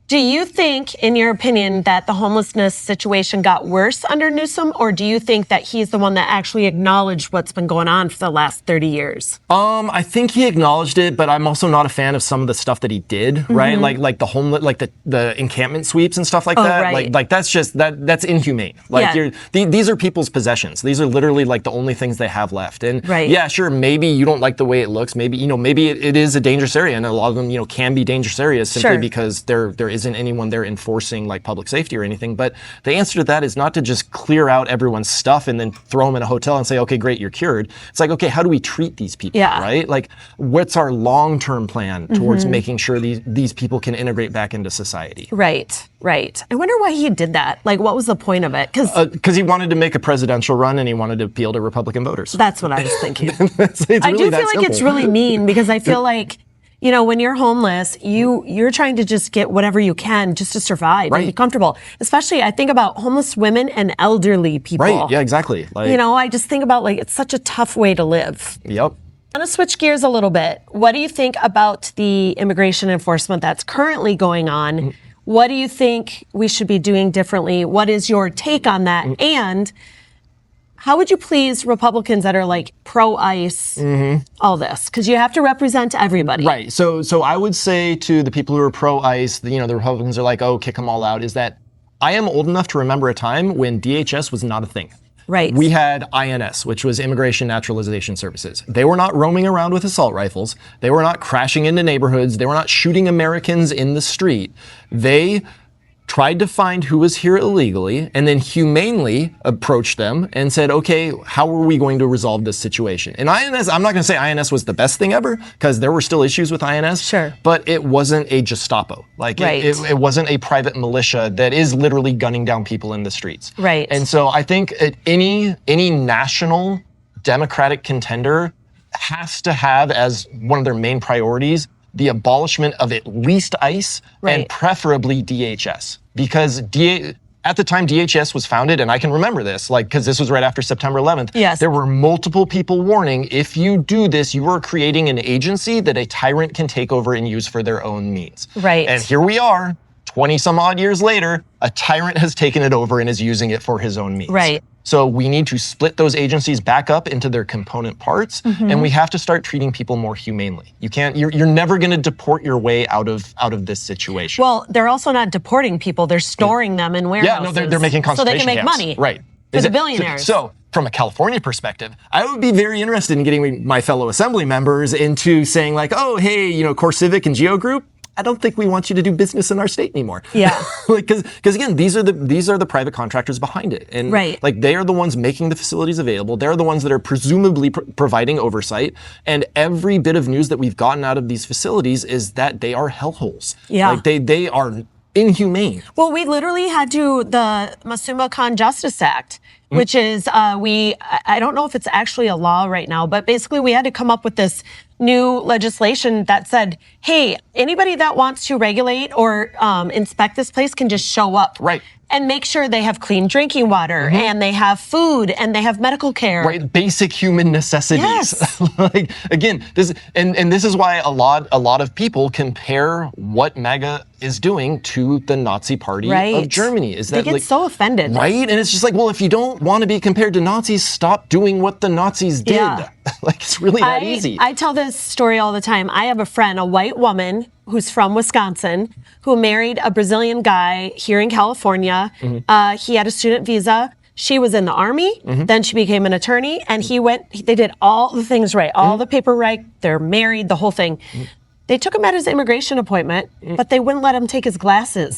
S1: Do you think, in your opinion, that the homelessness situation got worse under Newsom, or do you think that he's the one that actually acknowledged what's been going on for the last 30 years?
S2: I think he acknowledged it, but I'm also not a fan of some of the stuff that he did, right? Like the the encampment sweeps and stuff like that.
S1: Right.
S2: Like that's just that's inhumane. Like these are people's possessions. These are literally like the only things they have left. And yeah, sure, maybe you don't like the way it looks. Maybe maybe it is a dangerous area, and a lot of them can be dangerous areas simply because there isn't anyone there enforcing like public safety or anything. But the answer to that is not to just clear out everyone's stuff and then throw them in a hotel and say, okay, great, you're cured. It's like, okay, how do we treat these people, right? Like, what's our long-term plan towards making sure these people can integrate back into society?
S1: Right. I wonder why he did that. Like, what was the point of it?
S2: Because he wanted to make a presidential run and he wanted to appeal to Republican voters.
S1: That's what I was thinking.
S2: It's really
S1: I do feel like
S2: simple.
S1: it's really mean, because I feel like, when you're homeless, you're trying to just get whatever you can just to survive and be comfortable. Especially, I think about homeless women and elderly people.
S2: Right, yeah, exactly. Like,
S1: I just think about, like, it's such a tough way to live.
S2: Yep.
S1: I'm going to switch gears a little bit. What do you think about the immigration enforcement that's currently going on? What do you think we should be doing differently? What is your take on that? And how would you please Republicans that are like pro-ICE, all this? Because you have to represent everybody.
S2: Right. So I would say to the people who are pro-ICE, the Republicans are like, oh, kick them all out, is that I am old enough to remember a time when DHS was not a thing.
S1: Right.
S2: We had INS, which was Immigration Naturalization Services. They were not roaming around with assault rifles. They were not crashing into neighborhoods. They were not shooting Americans in the street. They tried to find who was here illegally and then humanely approached them and said, okay, how are we going to resolve this situation? And INS, I'm not going to say INS was the best thing ever, because there were still issues with INS.
S1: Sure.
S2: But it wasn't a Gestapo. Like,
S1: right.
S2: it wasn't a private militia that is literally gunning down people in the streets.
S1: Right.
S2: And so I think any national Democratic contender has to have as one of their main priorities the abolishment of at least ICE and preferably DHS. Because at the time DHS was founded, and I can remember this, like, because this was right after September 11th,
S1: yes.
S2: there were multiple people warning, if you do this, you are creating an agency that a tyrant can take over and use for their own means.
S1: Right.
S2: And here we are, 20 some odd years later, a tyrant has taken it over and is using it for his own means.
S1: Right.
S2: So we need to split those agencies back up into their component parts, and we have to start treating people more humanely. You can't, you're never gonna deport your way out of this situation.
S1: Well, they're also not deporting people, they're storing them in warehouses.
S2: Yeah, no, they're making concentration
S1: so they can make
S2: camps.
S1: money.
S2: Right.
S1: For the billionaires.
S2: So from a California perspective, I would be very interested in getting my fellow assembly members into saying like, oh, hey, you know, Core Civic and Geo Group, I don't think we want you to do business in our state anymore.
S1: Yeah.
S2: Like, because again, these are the private contractors behind it, and like they are the ones making the facilities available. They're the ones that are presumably providing oversight. And every bit of news that we've gotten out of these facilities is that they are hellholes.
S1: Yeah.
S2: Like they are inhumane.
S1: Well, we literally had the Masuma Khan Justice Act, which is, I don't know if it's actually a law right now, but basically we had to come up with this new legislation that said, hey, anybody that wants to regulate or inspect this place can just show up.
S2: Right.
S1: And make sure they have clean drinking water and they have food and they have medical care.
S2: Right, basic human necessities.
S1: Yes.
S2: Like again, this is why a lot of people compare what MAGA is doing to the Nazi Party of Germany. Is that
S1: they get
S2: like,
S1: so offended.
S2: Right? And it's just like, well, if you don't want to be compared to Nazis, stop doing what the Nazis did.
S1: Yeah.
S2: Like it's really that easy.
S1: I tell this story all the time. I have a friend, a white woman who's from Wisconsin, who married a Brazilian guy here in California. He had a student visa. She was in the army, then she became an attorney, and they did all the things right, all the paper right, they're married, the whole thing. They took him at his immigration appointment, but they wouldn't let him take his glasses.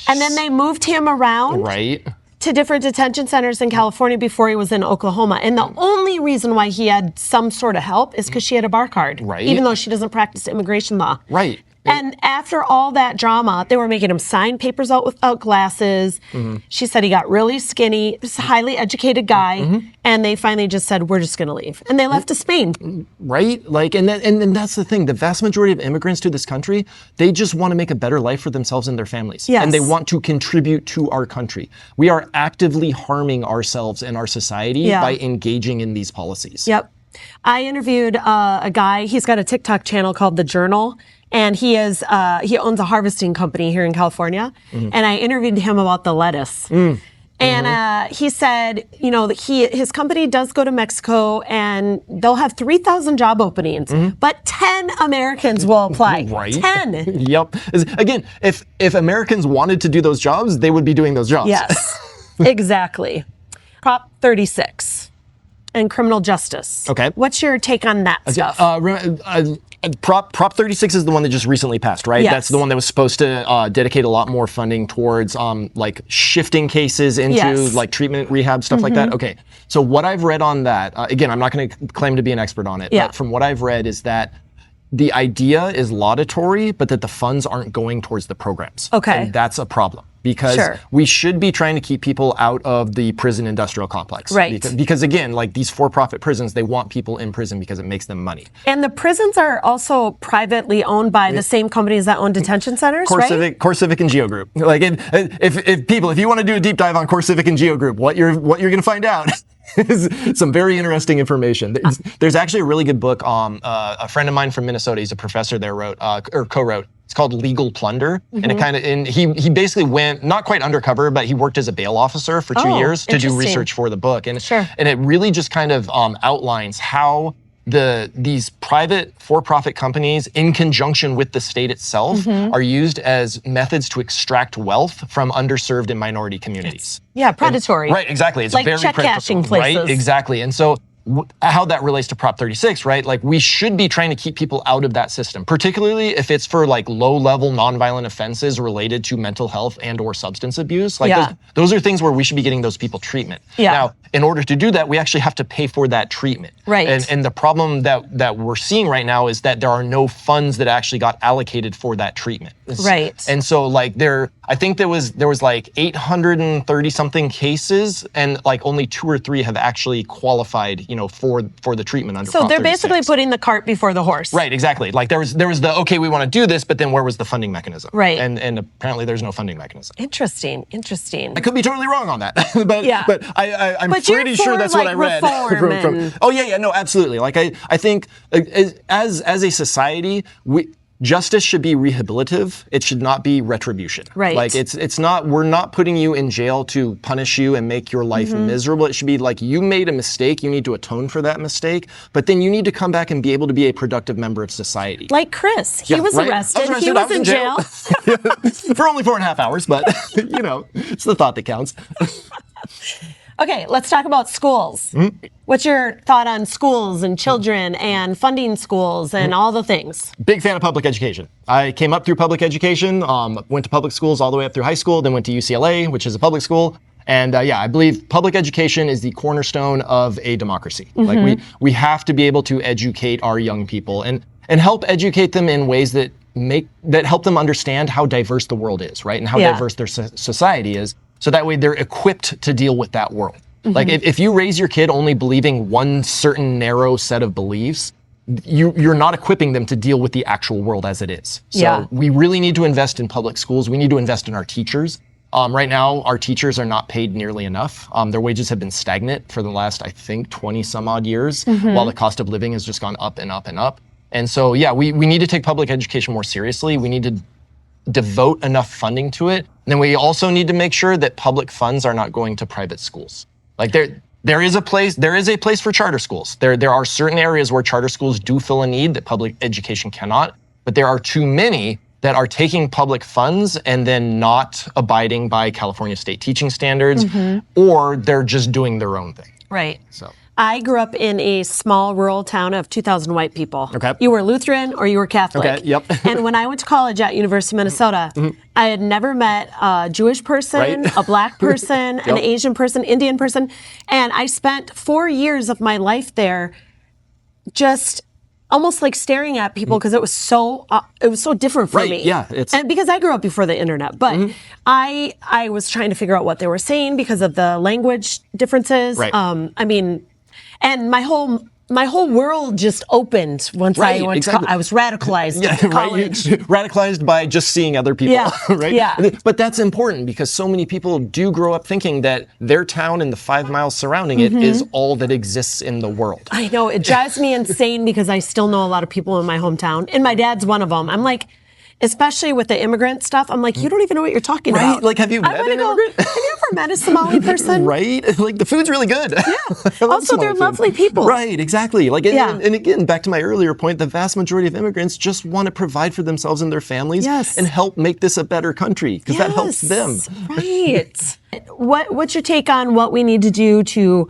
S1: And then they moved him around to different detention centers in California before he was in Oklahoma. And the only reason why he had some sort of help is because she had a bar card, even though she doesn't practice immigration law.
S2: Right.
S1: And after all that drama, they were making him sign papers out without glasses. She said he got really skinny, this highly educated guy, and they finally just said, we're just gonna leave. And they left to Spain.
S2: Right? Like, and that's the thing. The vast majority of immigrants to this country, they just want to make a better life for themselves and their families.
S1: Yes.
S2: And they want to contribute to our country. We are actively harming ourselves and our society by engaging in these policies.
S1: Yep. I interviewed a guy, he's got a TikTok channel called The Journal. And he owns a harvesting company here in California. And I interviewed him about the lettuce. And he said, you know, his company does go to Mexico and they'll have 3,000 job openings, but 10 Americans will apply. 10.
S2: Yep. Again, if Americans wanted to do those jobs, they would be doing those jobs.
S1: Yes, exactly. Prop 36 and criminal justice.
S2: Okay.
S1: What's your take on that stuff?
S2: Prop 36 is the one that just recently passed, right?
S1: Yes.
S2: That's the one that was supposed to dedicate a lot more funding towards like shifting cases into like treatment, rehab, stuff like that. Okay, so what I've read on that, again, I'm not going to claim to be an expert on it, but from what I've read is that the idea is laudatory, but that the funds aren't going towards the programs.
S1: Okay.
S2: And that's a problem. Because we should be trying to keep people out of the prison industrial complex.
S1: Right.
S2: Because again, like these for-profit prisons, they want people in prison because it makes them money.
S1: And the prisons are also privately owned by the same companies that own detention centers, right?
S2: Core Civic and Geo Group. Like if you want to do a deep dive on Core Civic and Geo Group, what you're going to find out is some very interesting information. There's actually a really good book a friend of mine from Minnesota, he's a professor there, co-wrote. It's called Legal Plunder, and he basically went not quite undercover, but he worked as a bail officer for 2 years to do research for the book, and it really just kind of outlines how these private for-profit companies in conjunction with the state itself are used as methods to extract wealth from underserved and minority communities.
S1: Yeah, predatory.
S2: Right, exactly. It's
S1: like
S2: very
S1: check cashing places.
S2: Right, exactly. And so how that relates to Prop 36, right? Like we should be trying to keep people out of that system, particularly if it's for like low-level nonviolent offenses related to mental health and or substance abuse. Like those are things where we should be getting those people treatment.
S1: Yeah.
S2: Now, in order to do that, we actually have to pay for that treatment.
S1: Right.
S2: And the problem that we're seeing right now is that there are no funds that actually got allocated for that treatment.
S1: Right.
S2: And so like I think there was like 830 something cases, and like only 2 or 3 have actually qualified, for the treatment under Prop 36.
S1: So they're basically putting the cart before the horse.
S2: Right, exactly. Like there was the, okay, we want to do this, but then where was the funding mechanism?
S1: Right.
S2: And apparently there's no funding mechanism.
S1: Interesting.
S2: I could be totally wrong on that, but I'm pretty sure that's what I read. Oh yeah, no, absolutely. Like I think as a society, justice should be rehabilitative. It should not be retribution.
S1: Right.
S2: Like it's not, we're not putting you in jail to punish you and make your life miserable. It should be like, you made a mistake, you need to atone for that mistake, but then you need to come back and be able to be a productive member of society.
S1: Like Chris, he was arrested, he was in jail.
S2: For only 4.5 hours, but it's the thought that counts.
S1: Okay, let's talk about schools. What's your thought on schools and children and funding schools and all the things?
S2: Big fan of public education. I came up through public education, went to public schools all the way up through high school, then went to UCLA, which is a public school. And I believe public education is the cornerstone of a democracy. Like we have to be able to educate our young people and help educate them in ways that help them understand how diverse the world is, right? And how diverse their society is. So that way they're equipped to deal with that world. Like if you raise your kid only believing one certain narrow set of beliefs, you're not equipping them to deal with the actual world as it is. So we really need to invest in public schools. We need to invest in our teachers. Right now, our teachers are not paid nearly enough. Their wages have been stagnant for the last, I think, 20 some odd years, while the cost of living has just gone up and up and up. And so, we need to take public education more seriously. We need to devote enough funding to it. And then we also need to make sure that public funds are not going to private schools. Like there is a place for charter schools. There are certain areas where charter schools do fill a need that public education cannot, but there are too many that are taking public funds and then not abiding by California state teaching standards, or they're just doing their own thing.
S1: Right.
S2: So
S1: I grew up in a small rural town of 2,000 white people.
S2: Okay.
S1: You were Lutheran or you were Catholic.
S2: Okay, yep.
S1: And when I went to college at University of Minnesota, I had never met a Jewish person, a black person, an Asian person, Indian person. And I spent 4 years of my life there just almost like staring at people because it was so different for me.
S2: Yeah,
S1: and because I grew up before the internet, but I was trying to figure out what they were saying because of the language differences.
S2: Right.
S1: And my whole world just opened once I went to I was radicalized in college.
S2: Radicalized by just seeing other people, right?
S1: Yeah.
S2: But that's important because so many people do grow up thinking that their town and the 5 miles surrounding it is all that exists in the world.
S1: I know, it drives me insane because I still know a lot of people in my hometown, and my dad's one of them. I'm like, especially with the immigrant stuff, I'm like, you don't even know what you're talking about.
S2: Like, have you met an immigrant?
S1: Have you ever met a Somali person?
S2: Right? Like, the food's really good.
S1: Yeah. Also, they're lovely people.
S2: Right, exactly. Like, and again, back to my earlier point, the vast majority of immigrants just want to provide for themselves and their families and help make this a better country because that helps them.
S1: Right. What's your take on what we need to do to,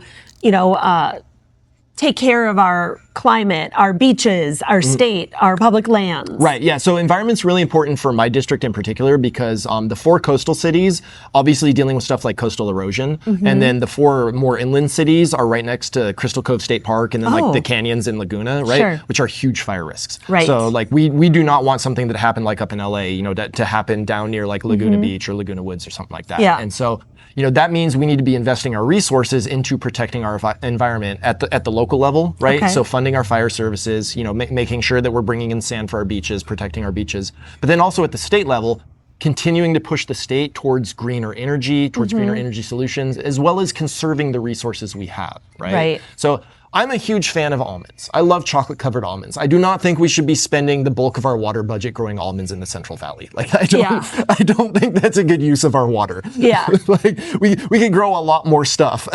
S1: take care of our climate, our beaches, our state, our public lands?
S2: Right, yeah. So environment's really important for my district in particular because the 4 coastal cities, obviously dealing with stuff like coastal erosion, and then the 4 more inland cities are right next to Crystal Cove State Park and then like the canyons in Laguna, right? Which are huge fire risks.
S1: Right.
S2: So like we do not want something that happened like up in LA, to happen down near like Laguna Beach or Laguna Woods or something like that.
S1: Yeah.
S2: And so that means we need to be investing our resources into protecting our environment at the local level, right?
S1: Okay.
S2: So funding our fire services, making sure that we're bringing in sand for our beaches, protecting our beaches. But then also at the state level, continuing to push the state towards greener energy, towards greener energy solutions, as well as conserving the resources we have, right?
S1: Right.
S2: So I'm a huge fan of almonds. I love chocolate covered almonds. I do not think we should be spending the bulk of our water budget growing almonds in the Central Valley. Like I don't think that's a good use of our water.
S1: Yeah.
S2: Like we could grow a lot more stuff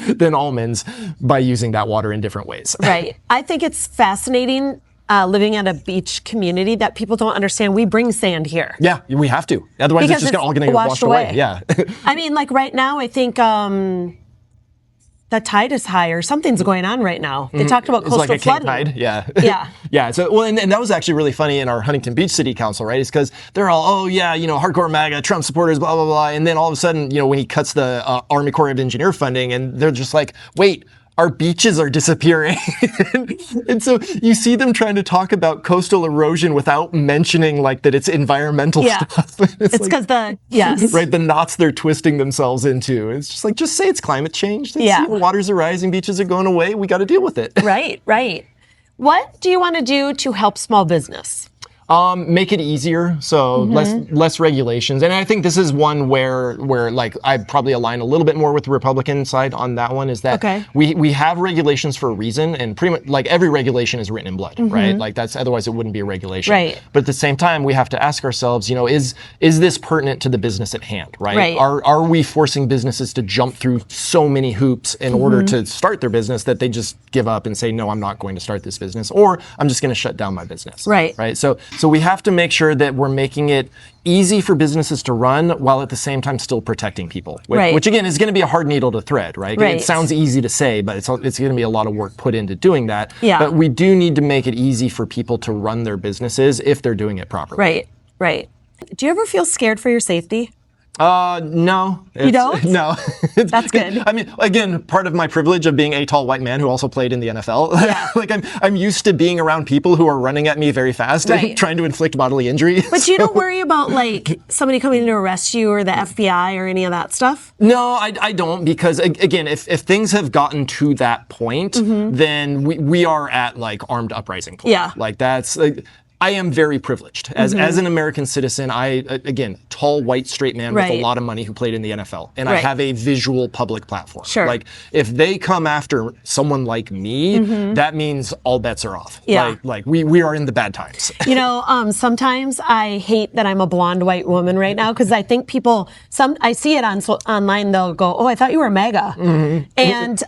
S2: than almonds by using that water in different ways.
S1: Right. I think it's fascinating living at a beach community that people don't understand. We bring sand here.
S2: Yeah, we have to. Otherwise
S1: because
S2: it's just all going to get washed away. Yeah.
S1: I mean, like right now, I think the tide is high or something's going on right now. They talked about coastal
S2: it's like a
S1: flooding.
S2: king tide, yeah.
S1: Yeah.
S2: Yeah, so, well, and that was actually really funny in our Huntington Beach City Council, right? It's because they're all, oh yeah, hardcore MAGA, Trump supporters, blah, blah, blah. And then all of a sudden, when he cuts the Army Corps of Engineer funding, and they're just like, wait, our beaches are disappearing. And so you see them trying to talk about coastal erosion without mentioning like that it's environmental stuff.
S1: It's because
S2: right, the knots they're twisting themselves into. It's just like, just say it's climate change. Waters are rising, beaches are going away. We got to deal with it.
S1: Right. What do you want to do to help small business?
S2: Make it easier, so less regulations. And I think this is one where like I probably align a little bit more with the Republican side on that one, is that we have regulations for a reason, and pretty much like every regulation is written in blood, right? Like that's, otherwise it wouldn't be a regulation.
S1: Right.
S2: But at the same time, we have to ask ourselves, is this pertinent to the business at hand, right? Are we forcing businesses to jump through so many hoops in order to start their business that they just give up and say, no, I'm not going to start this business, or I'm just going to shut down my business.
S1: Right.
S2: So we have to make sure that we're making it easy for businesses to run while at the same time still protecting people, which again is going to be a hard needle to thread, right? It sounds easy to say, but it's going to be a lot of work put into doing that.
S1: Yeah.
S2: But we do need to make it easy for people to run their businesses if they're doing it properly.
S1: Right. Do you ever feel scared for your safety?
S2: No.
S1: You don't?
S2: No.
S1: That's good.
S2: I mean, again, part of my privilege of being a tall white man who also played in the NFL, like I'm used to being around people who are running at me very fast and trying to inflict bodily injury.
S1: But you don't worry about like somebody coming to arrest you or the FBI or any of that stuff?
S2: No, I don't, because again, if things have gotten to that point, then we are at like armed uprising point.
S1: Yeah.
S2: Like that's like, I am very privileged. As an American citizen, again, tall, white, straight man with a lot of money who played in the NFL. And I have a visual public platform.
S1: Sure.
S2: Like, if they come after someone like me, that means all bets are off.
S1: Yeah.
S2: Like we are in the bad times.
S1: Sometimes I hate that I'm a blonde white woman right now, because I think I see it online, they'll go, oh, I thought you were MAGA. And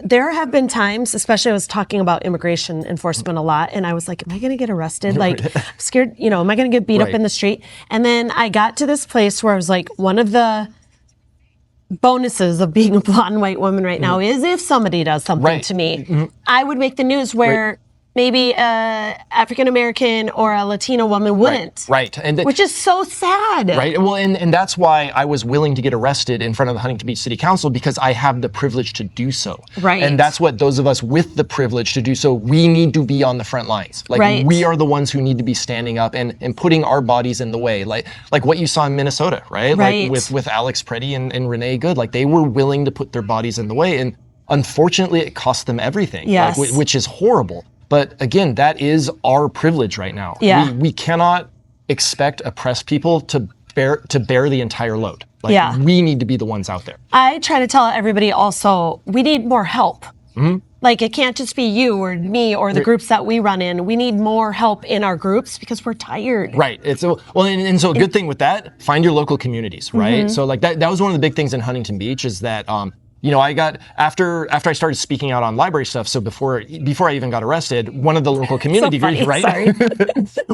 S1: there have been times, especially I was talking about immigration enforcement a lot, and I was like, am I going to get arrested? Like, I'm scared, am I going to get beat up in the street? And then I got to this place where I was like, one of the bonuses of being a blonde white woman right now is if somebody does something to me, I would make the news where maybe a African American or a Latino woman wouldn't.
S2: Right. And
S1: which is so sad.
S2: Right. Well, and that's why I was willing to get arrested in front of the Huntington Beach City Council, because I have the privilege to do so.
S1: Right.
S2: And that's what those of us with the privilege to do so, we need to be on the front lines. Like we are the ones who need to be standing up and putting our bodies in the way. Like what you saw in Minnesota, right? Like with Alex Preddy and Renee Good, like they were willing to put their bodies in the way. And unfortunately it cost them everything, which is horrible. But again, that is our privilege right now.
S1: Yeah.
S2: We cannot expect oppressed people to bear the entire load. Like we need to be the ones out there.
S1: I try to tell everybody also, we need more help. Like it can't just be you or me or the groups that we run in. We need more help in our groups because we're tired.
S2: Right. And so a good thing with that, find your local communities, right? So like that was one of the big things in Huntington Beach, is that I got after I started speaking out on library stuff. So before I even got arrested, one of the local community groups, right?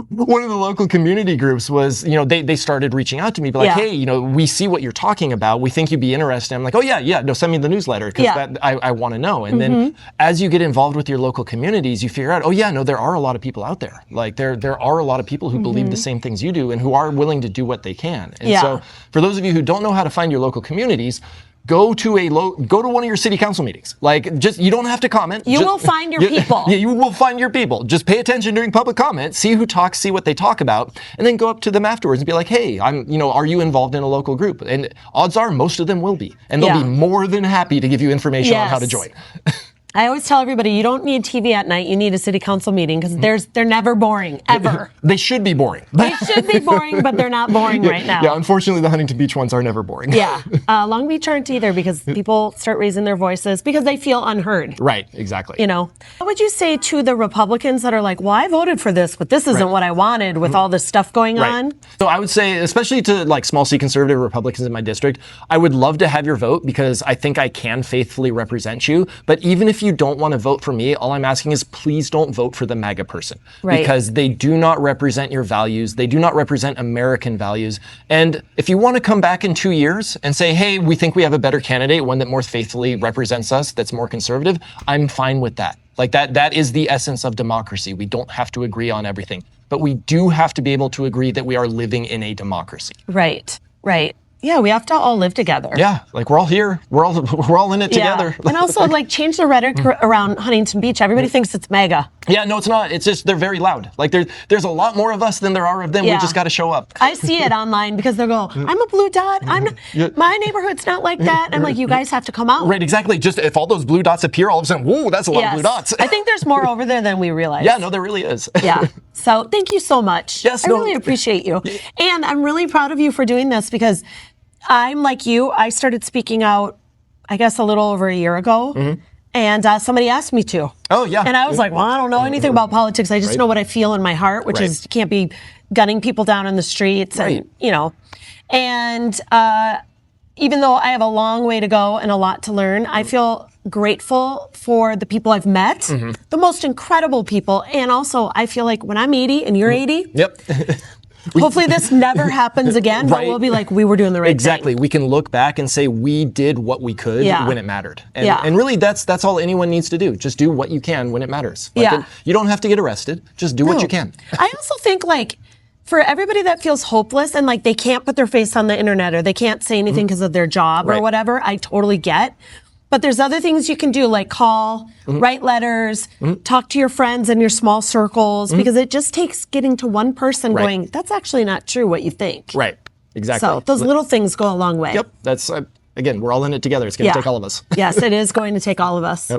S2: One of the local community groups was, they started reaching out to me, like, hey, we see what you're talking about. We think you'd be interested. I'm like, oh yeah, no, send me the newsletter, because I want to know. And then as you get involved with your local communities, you figure out, oh yeah, no, there are a lot of people out there. Like there are a lot of people who believe the same things you do and who are willing to do what they can. And so for those of you who don't know how to find your local communities, go to one of your city council meetings. Like, you don't have to comment.
S1: You will find your people.
S2: Yeah, you will find your people. Just pay attention during public comment, see who talks, see what they talk about, and then go up to them afterwards and be like, hey, are you involved in a local group? And odds are most of them will be. And they'll be more than happy to give you information on how to join.
S1: I always tell everybody, you don't need TV at night. You need a city council meeting because they're never boring, ever.
S2: They should be boring.
S1: They should be boring, but they're not boring right now.
S2: Yeah, unfortunately, the Huntington Beach ones are never boring.
S1: Yeah. Long Beach aren't either because people start raising their voices because they feel unheard.
S2: Right, exactly.
S1: You know, what would you say to the Republicans that are like, well, I voted for this, but this isn't what I wanted with all this stuff going on?
S2: So I would say, especially to like small C conservative Republicans in my district, I would love to have your vote because I think I can faithfully represent you. But even if you don't want to vote for me, all I'm asking is please don't vote for the MAGA person.
S1: Right.
S2: Because they do not represent your values. They do not represent American values. And if you want to come back in 2 years and say, hey, we think we have a better candidate, one that more faithfully represents us, that's more conservative, I'm fine with that. Like that is the essence of democracy. We don't have to agree on everything, but we do have to be able to agree that we are living in a democracy.
S1: Right, right. Yeah, we have to all live together.
S2: Yeah, like we're all here. We're all in it together.
S1: And also, like, change the rhetoric around Huntington Beach. Everybody thinks it's mega.
S2: Yeah, no, it's not. It's just they're very loud. Like there's a lot more of us than there are of them.
S1: Yeah.
S2: We just got to show up.
S1: I see it online because they'll go, I'm a blue dot. My neighborhood's not like that. I'm like, you guys have to come out.
S2: Right, exactly. Just if all those blue dots appear, all of a sudden, whoa, that's a lot of blue dots.
S1: I think there's more over there than we realize.
S2: Yeah, no, there really is.
S1: Yeah. So thank you so much.
S2: Yes,
S1: I really appreciate you. And I'm really proud of you for doing this because I'm like you. I started speaking out, I guess, a little over a year ago. And somebody asked me to.
S2: Oh, yeah.
S1: And I was like, well, I don't know anything about politics. I just know what I feel in my heart, which is you can't be gunning people down in the streets. And, you know. And even though I have a long way to go and a lot to learn, I feel grateful for the people I've met, the most incredible people. And also, I feel like when I'm 80 and you're 80,
S2: Yep.
S1: hopefully this never happens again, but we'll be like, we were doing the right
S2: Exactly.
S1: thing.
S2: We can look back and say we did what we could when it mattered. And, and really, that's all anyone needs to do. Just do what you can when it matters. Like you don't have to get arrested. Just do what you can.
S1: I also think, like, for everybody that feels hopeless and like they can't put their face on the internet or they can't say anything because of their job or whatever, I totally get. But there's other things you can do, like call, write letters, talk to your friends in your small circles, because it just takes getting to one person going, that's actually not true what you think.
S2: Right. Exactly.
S1: So those little things go a long way.
S2: Yep. That's, again, we're all in it together. It's going to take all of us.
S1: Yes, it is going to take all of us. Yep.